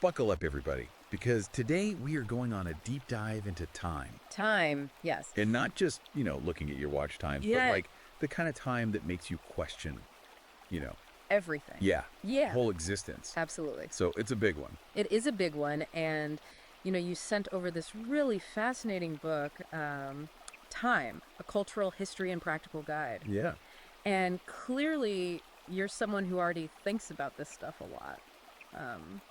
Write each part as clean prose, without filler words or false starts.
buckle up, everybody, because today we are going on a deep dive into time. Time, yes. And not just, looking at your watch times, but Yeah. like the kind of time that makes you question, you know, Everything. yeah, Yeah. whole existence. Absolutely. So it's a big one. It is a big one. And, you sent over this really fascinating book, Time, A Cultural History and Practical Guide. Yeah. And clearly, you're someone who already thinks about this stuff a lot.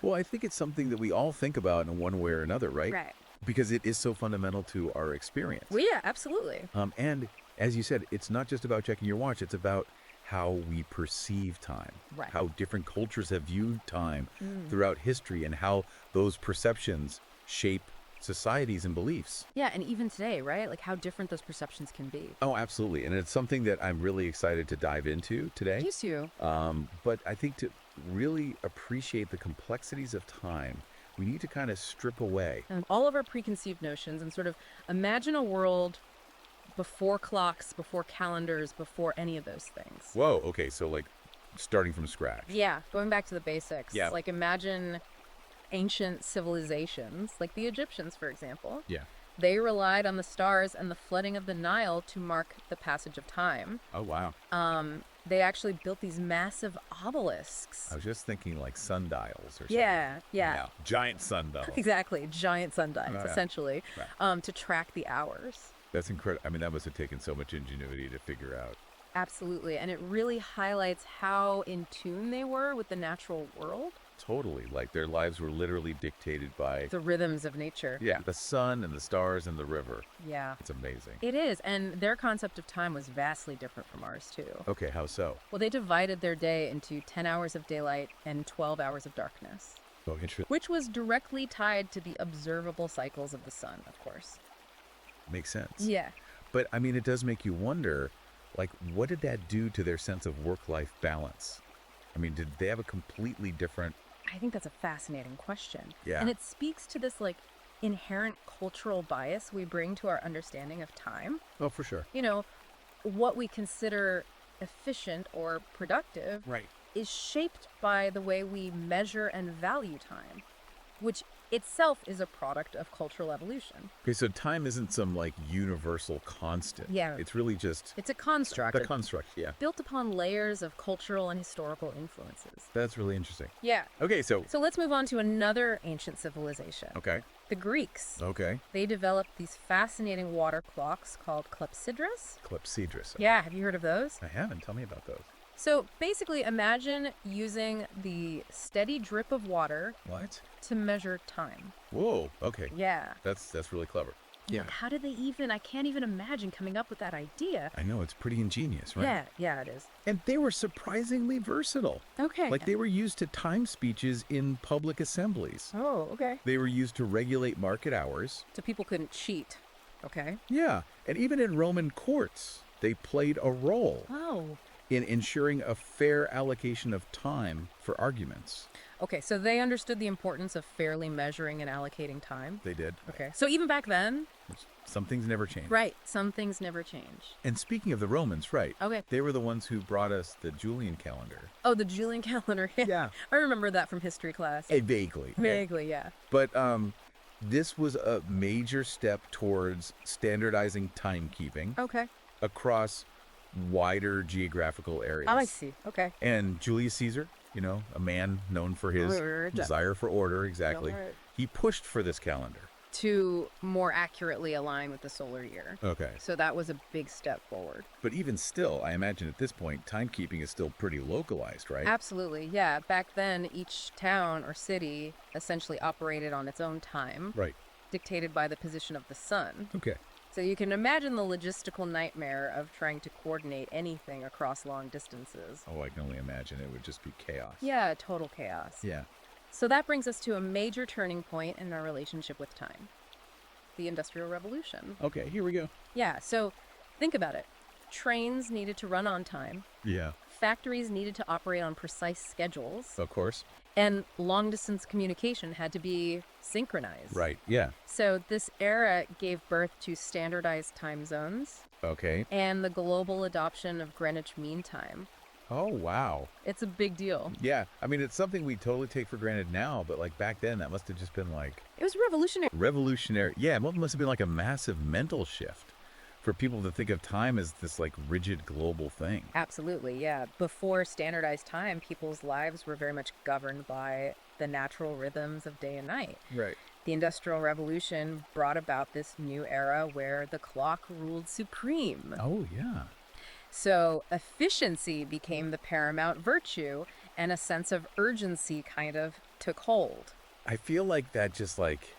Well, I think it's something that we all think about in one way or another, right? Right. Because it is so fundamental to our experience. Well, yeah, absolutely. And as you said, it's not just about checking your watch, it's about how we perceive time, Right. how different cultures have viewed time throughout history, and how those perceptions shape societies and beliefs. Yeah, and even today, right? Like how different those perceptions can be. Oh, absolutely. And it's something that I'm really excited to dive into today. Used to. But I think to really appreciate the complexities of time, we need to kind of strip away. All of our preconceived notions and sort of imagine a world before clocks, before calendars, before any of those things. Whoa, okay, so like starting from scratch. Yeah, going back to the basics. Yeah. Like imagine ancient civilizations, like the Egyptians, for example. Yeah. They relied on the stars and the flooding of the Nile to mark the passage of time. Oh, wow. They actually built these massive obelisks. I was just thinking like sundials or something. Yeah. Giant sundial. Exactly, giant sundials, Yeah. essentially, Right. to track the hours. That's incredible. I mean, that must have taken so much ingenuity to figure out. Absolutely, and it really highlights how in tune they were with the natural world, Totally. Like their lives were literally dictated by, the rhythms of nature. the sun and the stars and the river. Yeah. It's amazing. It is, and their concept of time was vastly different from ours, too. Okay, how so? Well, they divided their day into 10 hours of daylight and 12 hours of darkness, Oh, interesting. which was directly tied to the observable cycles of the sun, of course. Makes sense. Yeah. But I mean, it does make you wonder, like, what did that do to their sense of work-life balance? I mean, did they have a completely different... I think that's a fascinating question. Yeah. And it speaks to this, like, inherent cultural bias we bring to our understanding of time. Oh, for sure. What we consider efficient or productive Right. is shaped by the way we measure and value time, which itself is a product of cultural evolution. Okay, so time isn't some, like, universal constant. Yeah. It's really just It's a construct the construct, yeah. built upon layers of cultural and historical influences. That's really interesting. Yeah. Okay, so... So let's move on to another ancient civilization. Okay. The Greeks. Okay. They developed these fascinating water clocks called clepsydras. Clepsydras. Yeah, have you heard of those? I haven't. Tell me about those. So basically, imagine using the steady drip of water What? to measure time. Whoa, okay. Yeah. That's really clever. Yeah. Like, how did they I can't even imagine coming up with that idea. I know, it's pretty ingenious, right? Yeah, it is. And they were surprisingly versatile. Okay. Like, they were used to time speeches in public assemblies. Oh, okay. They were used to regulate market hours. So people couldn't cheat. Okay. Yeah, and even in Roman courts, they played a role Oh. in ensuring a fair allocation of time for arguments. Okay, so they understood the importance of fairly measuring and allocating time. They did. Okay. So even back then, Some things never change. right, some things never change. And speaking of the Romans, right. Okay. They were the ones who brought us the Julian calendar. Oh, the Julian calendar. Yeah. I remember that from history class. Vaguely. Vaguely, yeah. But this was a major step towards standardizing timekeeping Okay. across wider geographical areas. Oh, I see. Okay. And Julius Caesar, a man known for his Order. desire for order, exactly. Right. He pushed for this calendar. To more accurately align with the solar year. Okay. So that was a big step forward. But even still, I imagine at this point, timekeeping is still pretty localized, right? Absolutely, yeah. Back then, each town or city essentially operated on its own time, Right. dictated by the position of the sun. Okay. So you can imagine the logistical nightmare of trying to coordinate anything across long distances. Oh, I can only imagine it would just be chaos. Yeah, total chaos. Yeah. So that brings us to a major turning point in our relationship with time. The Industrial Revolution. Okay, here we go. Yeah, so think about it. Trains needed to run on time. Yeah. Factories needed to operate on precise schedules. Of course. And long-distance communication had to be synchronized. Right. Yeah. So this era gave birth to standardized time zones Okay. and the global adoption of Greenwich Mean Time, Oh, wow. It's a big deal. Yeah, I mean, it's something we totally take for granted now, but like back then, that must have just been like It was revolutionary. revolutionary. Yeah, it must have been like a massive mental shift for people to think of time as this like rigid global thing. Absolutely, yeah. Before standardized time, people's lives were very much governed by the natural rhythms of day and night. Right. The Industrial Revolution brought about this new era where the clock ruled supreme. Oh, yeah. So efficiency became the paramount virtue, and a sense of urgency kind of took hold. I feel like that just like,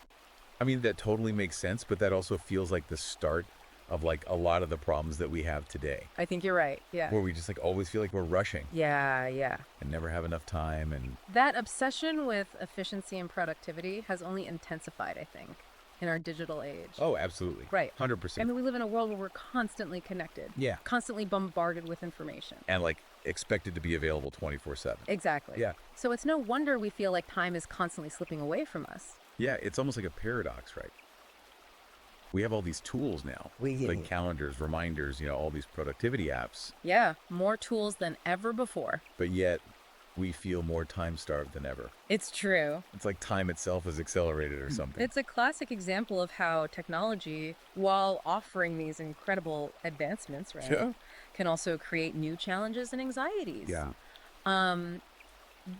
I mean, that totally makes sense, but that also feels like the start of like a lot of the problems that we have today, I think you're right, yeah. where we just like always feel like we're rushing Yeah. and never have enough time. And That obsession with efficiency and productivity has only intensified, I think, in our digital age. oh, absolutely. Right. 100%. I mean, we live in a world where we're constantly connected. Yeah. Constantly bombarded with information. And like expected to be available 24/7. Exactly. Yeah. So it's no wonder we feel like time is constantly slipping away from us. Yeah, it's almost like a paradox, right? We have all these tools now, like calendars, reminders, all these productivity apps, Yeah, more tools than ever before. but yet we feel more time starved than ever. It's true. It's like time itself is accelerated or something. It's a classic example of how technology, while offering these incredible advancements, right, Yeah. can also create new challenges and anxieties. Yeah.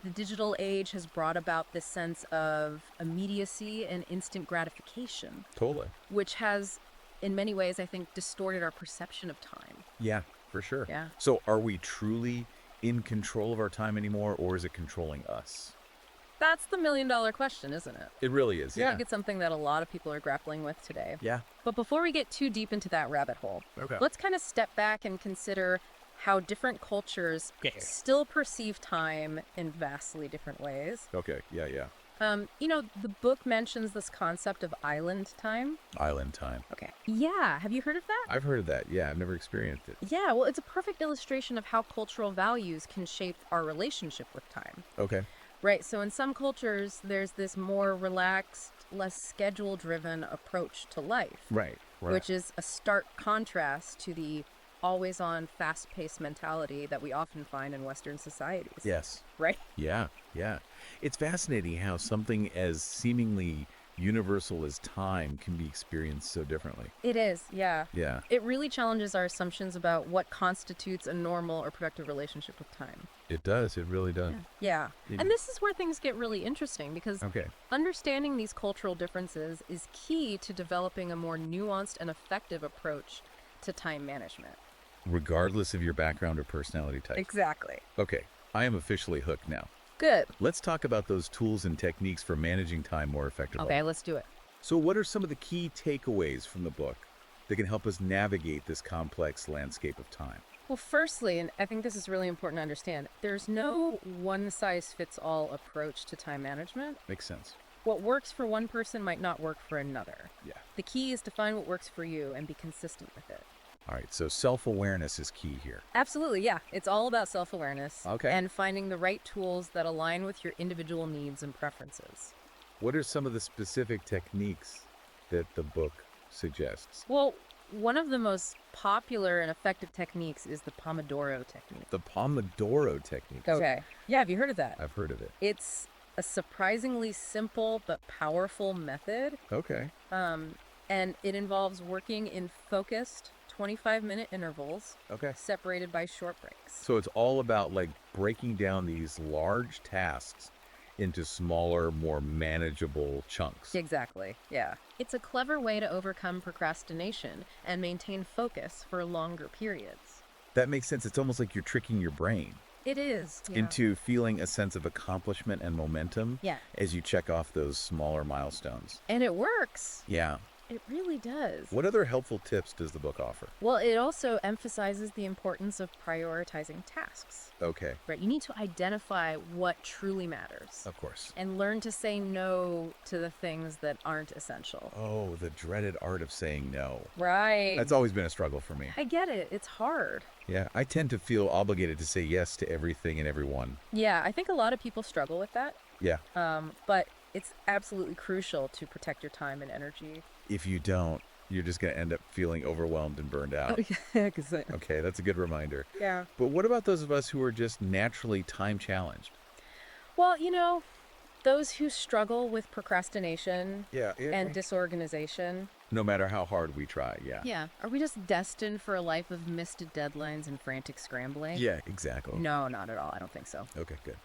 The digital age has brought about this sense of immediacy and instant gratification, Totally. which has, in many ways, I think, distorted our perception of time. Yeah, for sure. Yeah. So are we truly in control of our time anymore, or is it controlling us? That's the million-dollar question, isn't it? It really is. I Yeah. think it's something that a lot of people are grappling with today. Yeah. But before we get too deep into that rabbit hole, Okay. let's kind of step back and consider how different cultures still perceive time in vastly different ways. Okay. Yeah. The book mentions this concept of island time. Island time. Okay. Yeah. Have you heard of that? I've heard of that. Yeah, I've never experienced it. Yeah. Well, it's a perfect illustration of how cultural values can shape our relationship with time. Okay. Right. So in some cultures, there's this more relaxed, less schedule-driven approach to life. Right. Which is a stark contrast to the always-on, fast-paced mentality that we often find in Western societies. Yes. Right? Yeah. It's fascinating how something as seemingly universal as time can be experienced so differently. It is, yeah. Yeah. It really challenges our assumptions about what constitutes a normal or productive relationship with time. It does. It really does. Yeah. It- And this is where things get really interesting because Okay. understanding these cultural differences is key to developing a more nuanced and effective approach to time management. Regardless of your background or personality type. Exactly. Okay. I am officially hooked now. Good. Let's talk about those tools and techniques for managing time more effectively. Okay, let's do it. So what are some of the key takeaways from the book that can help us navigate this complex landscape of time? Well, firstly, and I think this is really important to understand, there's no one-size-fits-all approach to time management. Makes sense. What works for one person might not work for another. Yeah. The key is to find what works for you and be consistent with it. All right. So self-awareness is key here. Absolutely, yeah. It's all about self-awareness. Okay. And finding the right tools that align with your individual needs and preferences. What are some of the specific techniques that the book suggests? Well, one of the most popular and effective techniques is the Pomodoro technique. The Pomodoro technique. Okay. Yeah, have you heard of that? I've heard of it. It's a surprisingly simple but powerful method, Okay. and it involves working in focused 25-minute intervals Okay. separated by short breaks. So it's all about like breaking down these large tasks into smaller, more manageable chunks. Exactly, yeah. It's a clever way to overcome procrastination and maintain focus for longer periods. That makes sense. It's almost like you're tricking your brain It is. Yeah. into feeling a sense of accomplishment and momentum Yeah. as you check off those smaller milestones. And it works. Yeah. It really does. What other helpful tips does the book offer? Well, it also emphasizes the importance of prioritizing tasks. Okay. Right? You need to identify what truly matters. Of course. And learn to say no to the things that aren't essential. Oh, the dreaded art of saying no. Right. That's always been a struggle for me. I get it. It's hard. Yeah, I tend to feel obligated to say yes to everything and everyone. Yeah, I think a lot of people struggle with that. Yeah. But it's absolutely crucial to protect your time and energy. If you don't, You're just going to end up feeling overwhelmed and burned out. Oh, yeah, 'cause Okay, that's a good reminder. yeah. But what about those of us who are just naturally time challenged? Well, those who struggle with procrastination Yeah, and disorganization. no matter how hard we try, yeah. Yeah. Are we just destined for a life of missed deadlines and frantic scrambling? Yeah, exactly. No, not at all. I don't think so. Okay, good.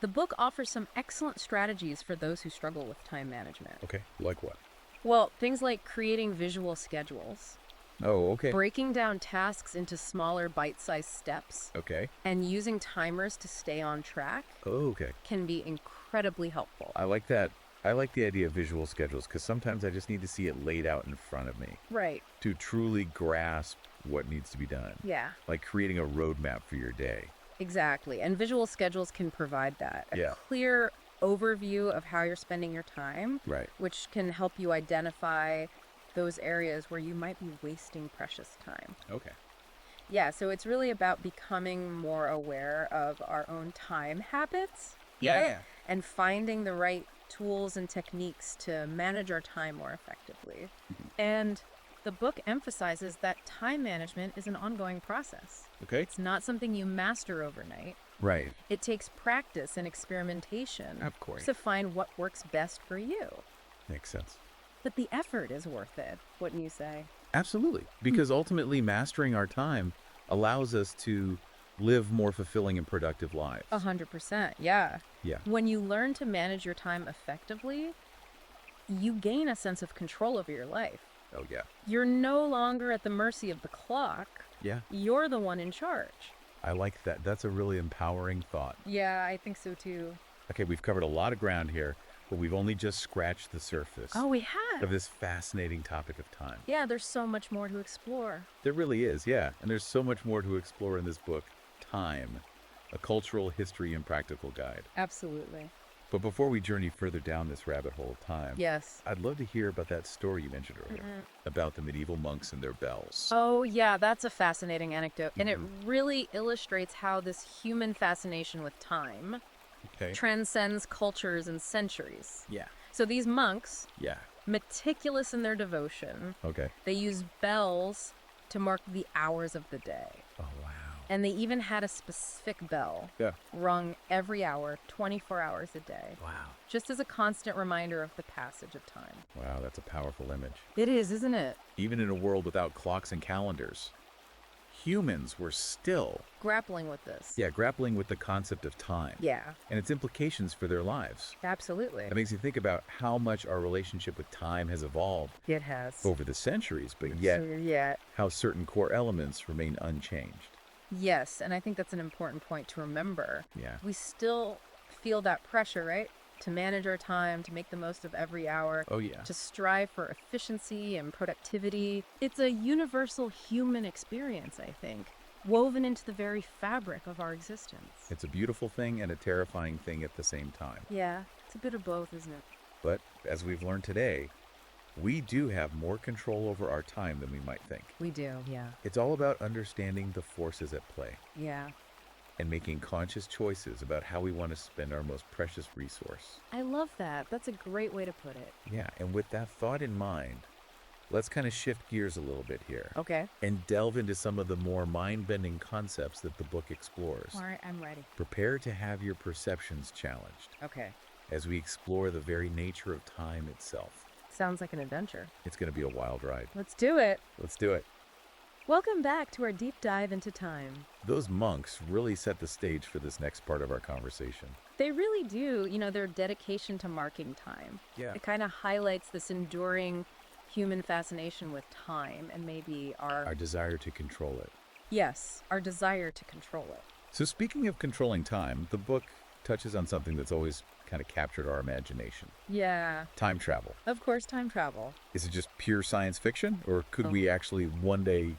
The book offers some excellent strategies for those who struggle with time management. Okay, like what? Well, things like creating visual schedules, Oh, okay. breaking down tasks into smaller bite-sized steps, Okay. and using timers to stay on track Oh, okay. can be incredibly helpful. I like that. I like the idea of visual schedules because sometimes I just need to see it laid out in front of me Right. to truly grasp what needs to be done. Yeah, Like creating a roadmap for your day. exactly. And visual schedules can provide that. A Yeah. clear overview of how you're spending your time, Right. which can help you identify those areas where you might be wasting precious time. Okay. Yeah, so it's really about becoming more aware of our own time habits. Yeah. And finding the right tools and techniques to manage our time more effectively. And the book emphasizes that time management is an ongoing process. Okay. It's not something you master overnight. Right. It takes practice and experimentation Of course. to find what works best for you. Makes sense. But the effort is worth it, wouldn't you say? Absolutely. Because ultimately mastering our time allows us to live more fulfilling and productive lives. 100%, yeah. Yeah. When you learn to manage your time effectively, you gain a sense of control over your life. Oh, yeah. You're no longer at the mercy of the clock. Yeah. You're the one in charge. I like that. That's a really empowering thought. Yeah, I think so too. Okay, we've covered a lot of ground here, but we've only just scratched the surface Oh, we have. of this fascinating topic of time. Yeah, there's so much more to explore. There really is, yeah. And there's so much more to explore in this book, Time, A Cultural History and Practical Guide. Absolutely. But before we journey further down this rabbit hole of time, Yes. I'd love to hear about that story you mentioned earlier, about the medieval monks and their bells. Oh, yeah, that's a fascinating anecdote. And it really illustrates how this human fascination with time Okay. transcends cultures and centuries. Yeah. So these monks, Yeah. meticulous in their devotion, Okay. they use bells to mark the hours of the day. Oh, wow. And they even had a specific bell Yeah. rung every hour, 24 hours a day, Wow. just as a constant reminder of the passage of time. Wow, that's a powerful image. It is, isn't it? Even in a world without clocks and calendars, humans were still, Grappling with this. grappling with the concept of time Yeah, and its implications for their lives. absolutely. That makes you think about how much our relationship with time has evolved It has. over the centuries, but yet Yeah. how certain core elements remain unchanged. Yes, and I think that's an important point to remember. Yeah. We still feel that pressure, right? To manage our time, to make the most of every hour, Oh, yeah. to strive for efficiency and productivity. It's a universal human experience, I think, woven into the very fabric of our existence. It's a beautiful thing and a terrifying thing at the same time. Yeah, it's a bit of both, isn't it? But as we've learned today, we do have more control over our time than we might think. We do, yeah. It's all about understanding the forces at play Yeah. and making conscious choices about how we want to spend our most precious resource. I love that. That's a great way to put it. Yeah, and with that thought in mind, let's kind of shift gears a little bit here Okay. and delve into some of the more mind-bending concepts that the book explores. All right, I'm ready. Prepare to have your perceptions challenged Okay. as we explore the very nature of time itself. Sounds like an adventure. It's going to be a wild ride. Let's do it. Let's do it. Welcome back to our deep dive into time. Those monks really set the stage for this next part of our conversation. They really do, their dedication to marking time. Yeah. It kind of highlights this enduring human fascination with time and maybe Our desire to control it. yes, our desire to control it. So speaking of controlling time, the book touches on something that's always kind of captured our imagination. Yeah, Time travel. of course, time travel. Is it just pure science fiction, or could we actually one day,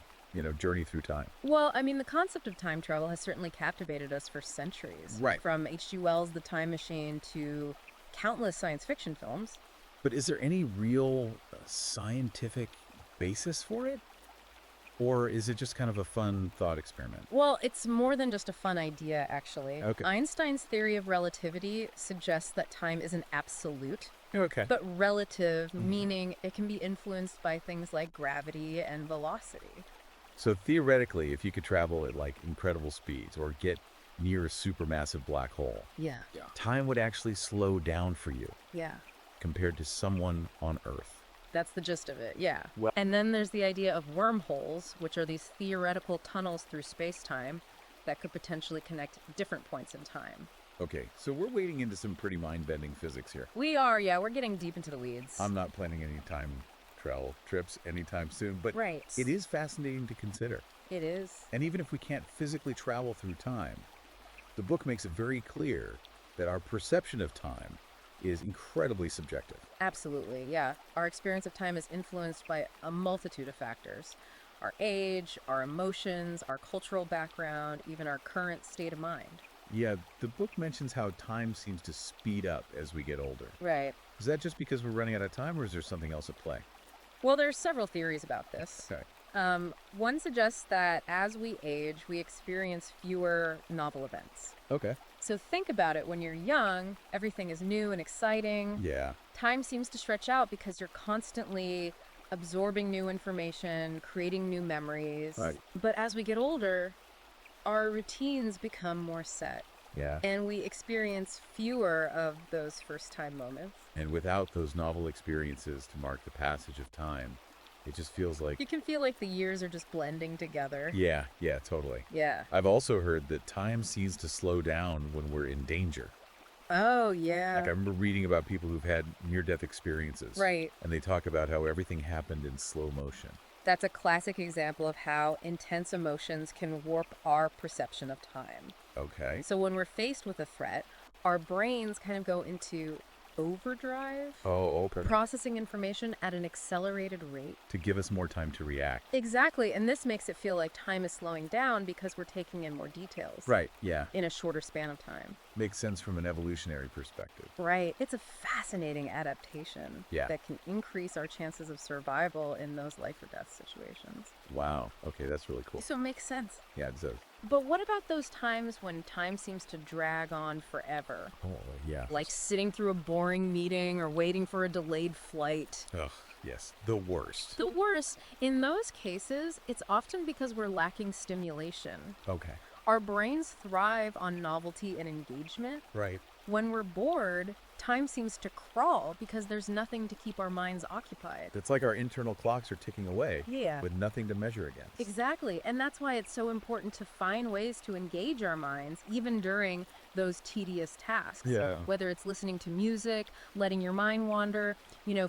journey through time? Well, I mean, the concept of time travel has certainly captivated us for centuries. Right. From H.G. Wells' The Time Machine to countless science fiction films. But is there any real scientific basis for it? Or is it just kind of a fun thought experiment? Well, it's more than just a fun idea, actually. Okay. Einstein's theory of relativity suggests that time isn't absolute Okay. but relative, meaning it can be influenced by things like gravity and velocity. So theoretically, if you could travel at like incredible speeds or get near a supermassive black hole, Yeah. time would actually slow down for you Yeah. compared to someone on Earth. That's the gist of it, yeah. Well- And then there's the idea of wormholes, which are these theoretical tunnels through space-time that could potentially connect different points in time. Okay, so we're wading into some pretty mind-bending physics here. We are, yeah, we're getting deep into the weeds. I'm not planning any time travel trips anytime soon, but Right. it is fascinating to consider. It is. And even if we can't physically travel through time, the book makes it very clear that our perception of time is incredibly subjective. Absolutely, yeah. Our experience of time is influenced by a multitude of factors. Our age, our emotions, our cultural background, even our current state of mind. Yeah, the book mentions how time seems to speed up as we get older. Right. Is that just because we're running out of time, or is there something else at play? Well, there's several theories about this. Okay. One suggests that as we age, we experience fewer novel events. Okay. So think about it. When you're young, everything is new and exciting. Yeah. Time seems to stretch out because you're constantly absorbing new information, creating new memories. Right. But as we get older, our routines become more set, Yeah. and we experience fewer of those first-time moments. And without those novel experiences to mark the passage of time, it just feels like... You can feel like the years are just blending together. Yeah, totally. Yeah. I've also heard that time seems to slow down when we're in danger. Oh, yeah. Like I remember reading about people who've had near-death experiences. Right. And they talk about how everything happened in slow motion. That's a classic example of how intense emotions can warp our perception of time. Okay. So when we're faced with a threat, our brains kind of go into overdrive, Oh, okay. processing information at an accelerated rate. To give us more time to react. Exactly, and this makes it feel like time is slowing down because we're taking in more details. Right, yeah. In a shorter span of time. Makes sense from an evolutionary perspective. Right. It's a fascinating adaptation Yeah. that can increase our chances of survival in those life or death situations. Wow. Okay, that's really cool. So it makes sense. Yeah, it does. But what about those times when time seems to drag on forever? Oh, yeah. Like sitting through a boring meeting or waiting for a delayed flight? Ugh, yes. The worst. The worst, in those cases, it's often because we're lacking stimulation. Okay. Our brains thrive on novelty and engagement. Right. When we're bored, time seems to crawl because there's nothing to keep our minds occupied. It's like our internal clocks are ticking away. Yeah. With nothing to measure against. Exactly. And that's why it's so important to find ways to engage our minds, even during those tedious tasks. Yeah. Whether it's listening to music, letting your mind wander,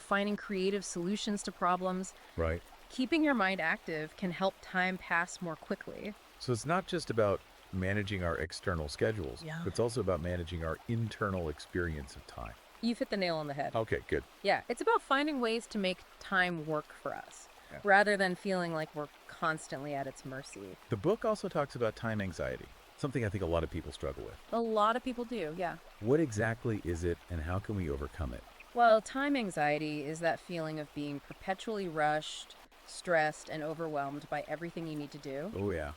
finding creative solutions to problems. Right. Keeping your mind active can help time pass more quickly. So it's not just about managing our external schedules. Yeah. It's also about managing our internal experience of time. You've hit the nail on the head. Okay, good. Yeah, it's about finding ways to make time work for us, Yeah. rather than feeling like we're constantly at its mercy. The book also talks about time anxiety, something I think a lot of people struggle with. A lot of people do, yeah. What exactly is it, and how can we overcome it? Well, time anxiety is that feeling of being perpetually rushed, stressed, and overwhelmed by everything you need to do. Oh, yeah.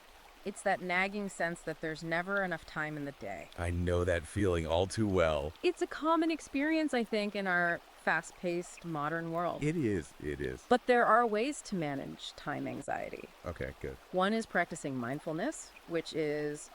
It's that nagging sense that there's never enough time in the day. I know that feeling all too well. It's a common experience, I think, in our fast-paced modern world. It is. It is. But there are ways to manage time anxiety. Okay, good. One is practicing mindfulness, which is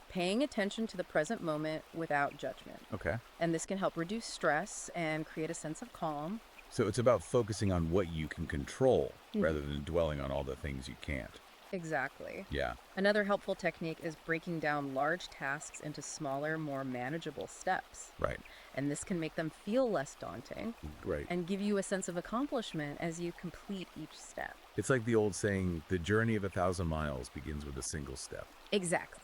paying attention to the present moment without judgment. Okay. And this can help reduce stress and create a sense of calm. So it's about focusing on what you can control rather than dwelling on all the things you can't. Exactly. Yeah. Another helpful technique is breaking down large tasks into smaller, more manageable steps. Right. And this can make them feel less daunting Right. and give you a sense of accomplishment as you complete each step. It's like the old saying, the journey of 1,000 miles begins with a single step. Exactly.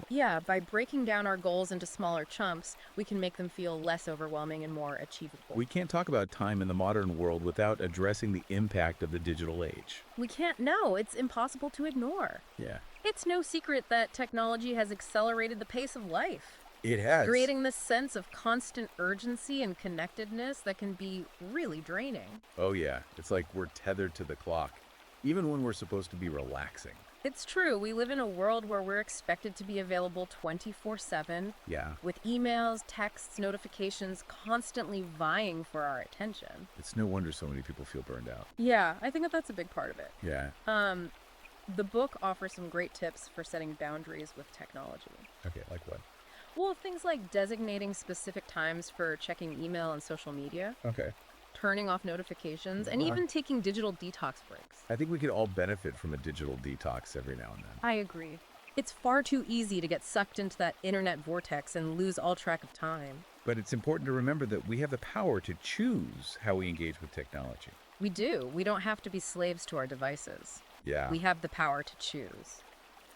Yeah, by breaking down our goals into smaller chunks, we can make them feel less overwhelming and more achievable. We can't talk about time in the modern world without addressing the impact of the digital age. We can't know. It's impossible to ignore. Yeah. It's no secret that technology has accelerated the pace of life, It has. creating this sense of constant urgency and connectedness that can be really draining. Oh, yeah. It's like we're tethered to the clock, even when we're supposed to be relaxing. It's true. We live in a world where we're expected to be available 24/7, Yeah, with emails, texts, notifications constantly vying for our attention. it's no wonder so many people feel burned out. Yeah, I think that's a big part of it. Yeah. The book offers some great tips for setting boundaries with technology. Okay, like what? Well, things like designating specific times for checking email and social media, Okay. turning off notifications, and even taking digital detox breaks. I think we could all benefit from a digital detox every now and then. I agree. It's far too easy to get sucked into that internet vortex and lose all track of time. But it's important to remember that we have the power to choose how we engage with technology. We do. We don't have to be slaves to our devices. Yeah. We have the power to choose.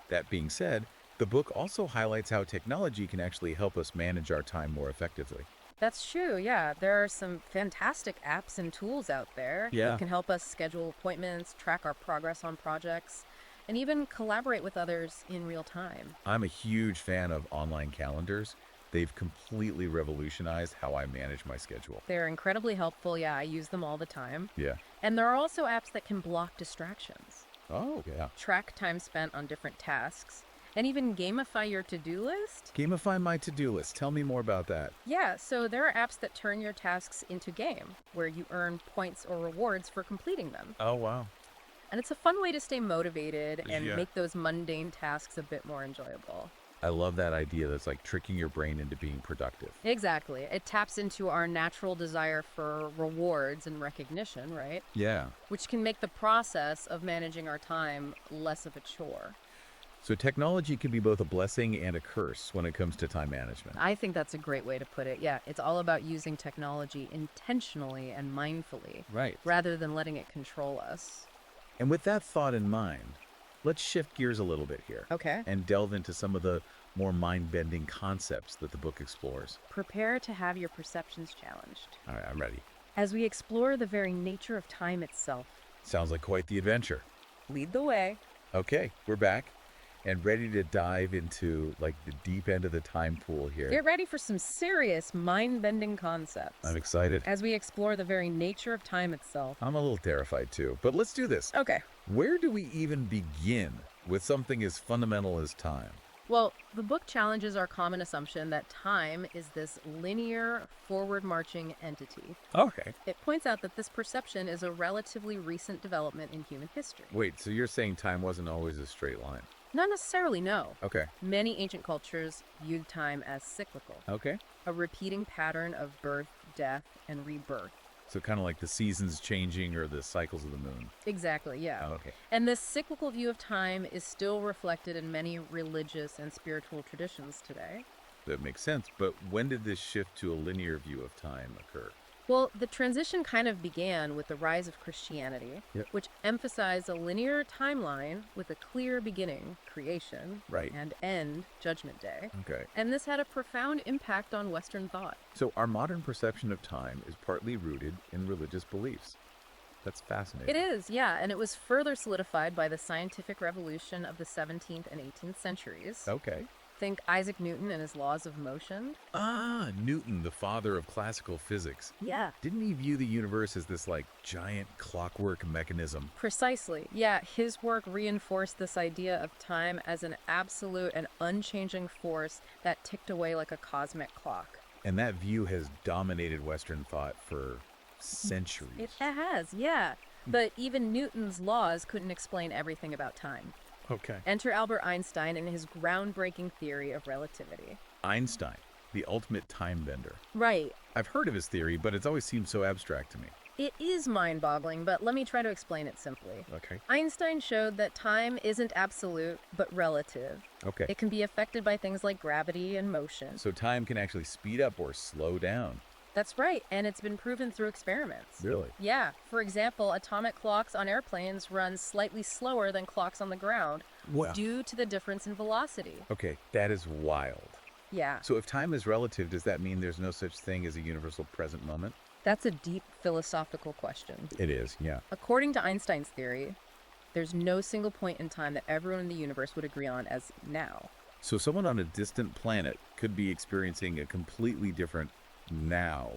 That being said, the book also highlights how technology can actually help us manage our time more effectively. That's true, yeah. There are some fantastic apps and tools out there Yeah. that can help us schedule appointments, track our progress on projects, and even collaborate with others in real time. I'm a huge fan of online calendars. They've completely revolutionized how I manage my schedule. They're incredibly helpful, yeah, I use them all the time. Yeah. And there are also apps that can block distractions, Oh, yeah. track time spent on different tasks, and even gamify your to-do list. Gamify my to-do list. Tell me more about that. Yeah, so there are apps that turn your tasks into game, where you earn points or rewards for completing them. Oh, wow. And it's a fun way to stay motivated and Yeah. make those mundane tasks a bit more enjoyable. I love that idea that's like tricking your brain into being productive. Exactly. It taps into our natural desire for rewards and recognition, right? Yeah. Which can make the process of managing our time less of a chore. So technology can be both a blessing and a curse when it comes to time management. I think that's a great way to put it. Yeah, it's all about using technology intentionally and mindfully, Right. rather than letting it control us. And with that thought in mind, let's shift gears a little bit here Okay. and delve into some of the more mind-bending concepts that the book explores. Prepare to have your perceptions challenged All right, I'm ready. as we explore the very nature of time itself. Sounds like quite the adventure. Lead the way. Okay, we're back and ready to dive into like the deep end of the time pool here. Get ready for some serious mind-bending concepts I'm excited. as we explore the very nature of time itself. I'm a little terrified too, but let's do this. Okay. Where do we even begin with something as fundamental as time? Well, the book challenges our common assumption that time is this linear, forward-marching entity. Okay. It points out that this perception is a relatively recent development in human history. Wait, so you're saying time wasn't always a straight line? Not necessarily, no. Okay. Many ancient cultures viewed time as cyclical, Okay. a repeating pattern of birth, death, and rebirth. So kind of like the seasons changing or the cycles of the moon. Exactly, yeah. Oh, okay. And this cyclical view of time is still reflected in many religious and spiritual traditions today. That makes sense. But when did this shift to a linear view of time occur? Well, the transition kind of began with the rise of Christianity, Yep. which emphasized a linear timeline with a clear beginning, creation, Right. and end, Judgment Day. Okay. And this had a profound impact on Western thought. So our modern perception of time is partly rooted in religious beliefs. That's fascinating. It is, yeah, and it was further solidified by the scientific revolution of the 17th and 18th centuries. Okay. Think Isaac Newton and his laws of motion. Ah, Newton, the father of classical physics. Yeah. Didn't he view the universe as this like giant clockwork mechanism? Precisely. Yeah, his work reinforced this idea of time as an absolute and unchanging force that ticked away like a cosmic clock. And that view has dominated Western thought for centuries. It has, yeah. But even Newton's laws couldn't explain everything about time. Okay. Enter Albert Einstein and his groundbreaking theory of relativity. Einstein, the ultimate time bender. Right. I've heard of his theory, but it's always seemed so abstract to me. It is mind-boggling, but let me try to explain it simply. Okay. Einstein showed that time isn't absolute, but relative. Okay. It can be affected by things like gravity and motion. So time can actually speed up or slow down. That's right, and it's been proven through experiments. Really? Yeah, for example, atomic clocks on airplanes run slightly slower than clocks on the ground Wow. due to the difference in velocity. Okay, that is wild. Yeah, So if time is relative, does that mean there's no such thing as a universal present moment? that's a deep philosophical question. It is, yeah. According to Einstein's theory, there's no single point in time that everyone in the universe would agree on as now. So someone on a distant planet could be experiencing a completely different now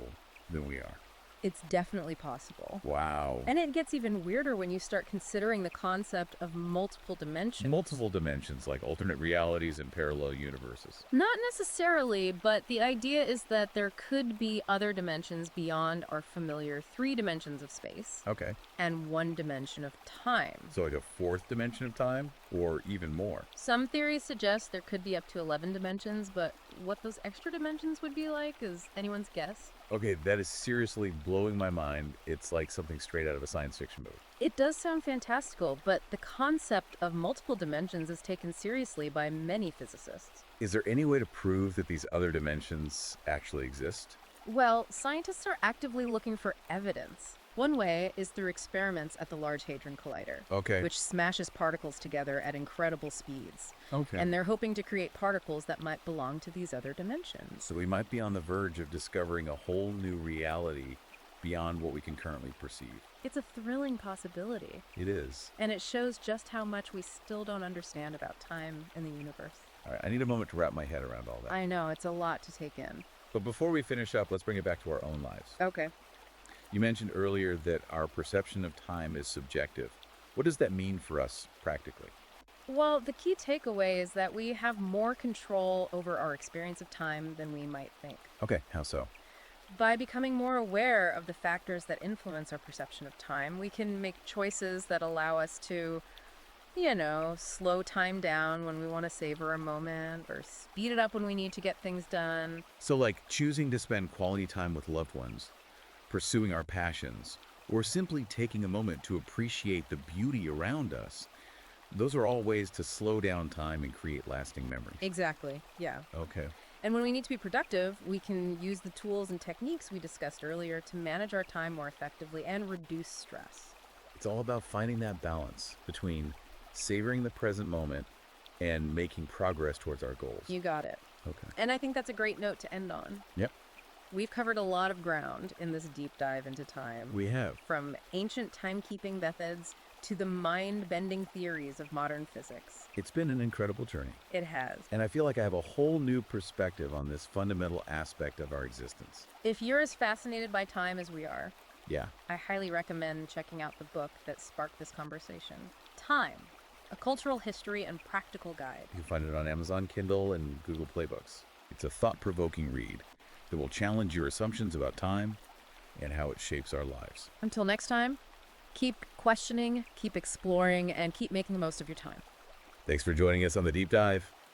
than we are. It's definitely possible. Wow. And it gets even weirder when you start considering the concept of multiple dimensions. Multiple dimensions, like alternate realities and parallel universes. Not necessarily, but the idea is that there could be other dimensions beyond our familiar 3 dimensions of space Okay. and 1 dimension of time. So like a 4th dimension of time, or even more. Some theories suggest there could be up to 11 dimensions, but what those extra dimensions would be like is anyone's guess. Okay, that is seriously blowing my mind. It's like something straight out of a science fiction movie. It does sound fantastical, but the concept of multiple dimensions is taken seriously by many physicists. Is there any way to prove that these other dimensions actually exist? Well, scientists are actively looking for evidence. One way is through experiments at the Large Hadron Collider, Okay. which smashes particles together at incredible speeds. Okay. And they're hoping to create particles that might belong to these other dimensions. So we might be on the verge of discovering a whole new reality beyond what we can currently perceive. It's a thrilling possibility, It is. and it shows just how much we still don't understand about time and the universe. All right, I need a moment to wrap my head around all that. I know, it's a lot to take in. But before we finish up, let's bring it back to our own lives. Okay. You mentioned earlier that our perception of time is subjective. What does that mean for us practically? Well, the key takeaway is that we have more control over our experience of time than we might think. Okay, how so? By becoming more aware of the factors that influence our perception of time, we can make choices that allow us to, slow time down when we want to savor a moment or speed it up when we need to get things done. So like choosing to spend quality time with loved ones, pursuing our passions, or simply taking a moment to appreciate the beauty around us. Those are all ways to slow down time and create lasting memories. Exactly, yeah. Okay. And when we need to be productive, we can use the tools and techniques we discussed earlier to manage our time more effectively and reduce stress. It's all about finding that balance between savoring the present moment and making progress towards our goals. You got it. Okay. And I think that's a great note to end on. Yep, We've covered a lot of ground in this deep dive into time. we have. From ancient timekeeping methods to the mind-bending theories of modern physics. It's been an incredible journey. It has. And I feel like I have a whole new perspective on this fundamental aspect of our existence. If you're as fascinated by time as we are, Yeah. I highly recommend checking out the book that sparked this conversation. Time, A Cultural History and Practical Guide. You can find it on Amazon Kindle and Google Play Books. It's a thought-provoking read that will challenge your assumptions about time and how it shapes our lives. Until next time, keep questioning, keep exploring, and keep making the most of your time. Thanks for joining us on The Deep Dive.